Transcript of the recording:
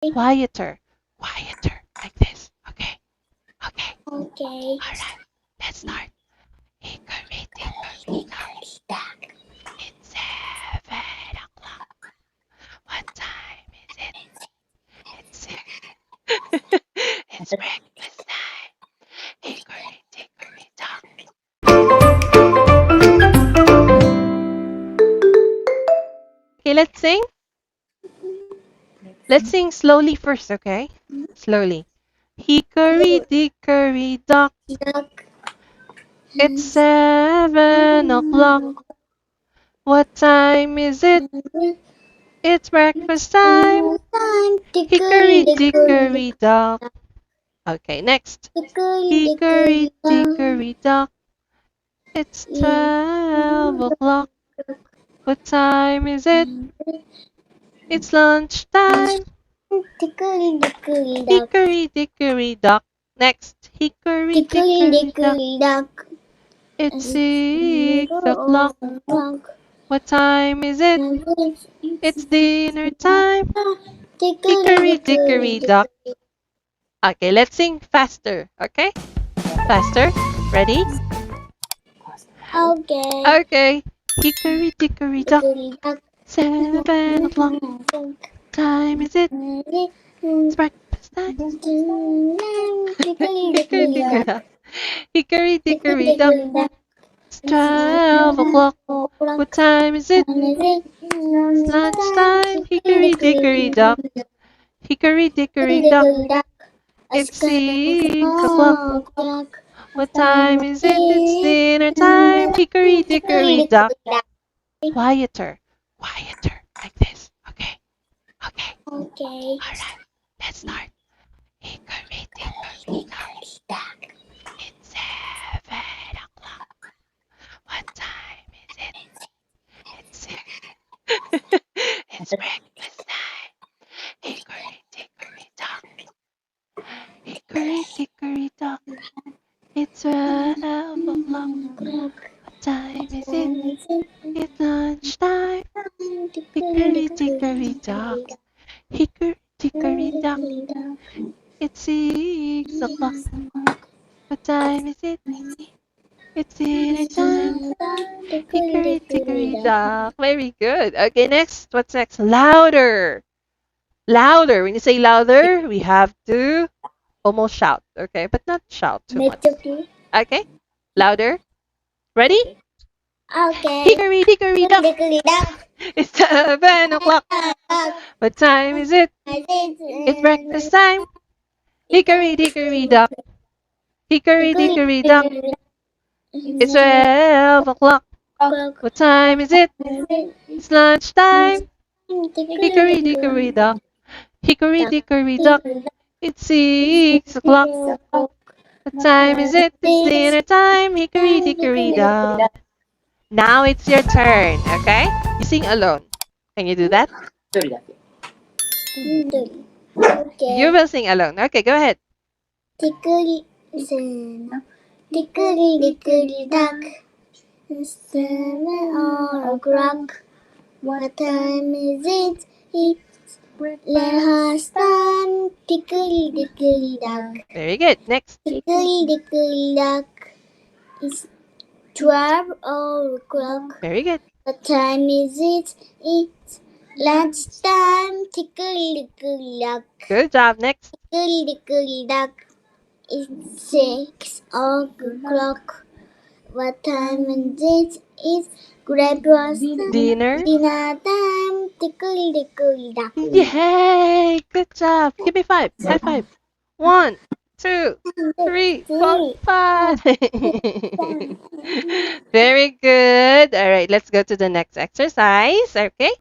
Quieter. Quieter. Like this. Okay. Okay. Okay. Alright. Let's start. Hickory dickory dock. It's 7 o'clock. What time is it? It's 6. It's breakfast time. Hickory dickory dock. Okay, let's sing. Let's sing slowly first, okay? Slowly. Hickory dickory dock. Duck. It's 7 o'clock. What time is it? It's breakfast time. Hickory dickory dock. Okay, next. Hickory dickory dock. It's 12 o'clock. What time is it? It's lunchtime. Hickory dickory dock. Next. Hickory dickory dock. It's 6 o'clock. What time is it? It's dinner time. Hickory dickory dock. Okay, let's sing faster. Okay? Faster. Ready? Okay. Okay. Hickory dickory dock. 7 o'clock. Time is it? It's breakfast time. Hickory dickory dock. Hickory dickory dock. It's 12 o'clock. What time is it? It's lunchtime. Hickory dickory dock. Hickory dickory dock. It's 6 o'clock. What time is it? It's dinner time. Hickory dickory dock. Quieter. Quieter. Like this. Okay. Okay. Okay. Alright. Let's start. Hickory dickory dock. It's 7 o'clock. What time is it? It's 6. It's breakfast time. Hickory dickory dock. Hickory dickory dock. It's 12 o'clock. What time is it? It's lunchtime. Hickory dickory dock. Hickory dickory dock. It's 6 o'clock. What time is it? It's dinner time. Hickory dickory dock. Very good. Okay, next. What's next? Louder. Louder. When you say louder, we have to almost shout. Okay, but not shout too much. Okay, louder. Ready? Okay. Hickory dickory dock. It's 7 o'clock. What time is it? It's breakfast time. Hickory dickory dock. Hickory dickory dock. It's 12 o'clock. What time is it? It's lunchtime. Hickory dickory dock. Hickory dickory dock. It's 6 o'clock. What time is it? It's dinner time. Hickory dickory dock. Now it's your turn, okay? You sing alone. Can you do that? You will sing alone. Okay, go ahead. Hickory dickory dock. 7 o'clock. What time is it? It's breakfast time. Hickory dickory dock. Very good. Next. Hickory dickory dock. It's 12 o'clock. Very good. What time is it? It's lunchtime. Hickory dickory dock. Good job. Next. Hickory dickory dock. It's 6 o'clock. What time is it? It's breakfast Dinner. time. Hickory dickory dock. Yay! Good job. Give me 5. High 5. 1, 2, 3, 4, 5. Very good. All right, let's go to the next exercise. Okay.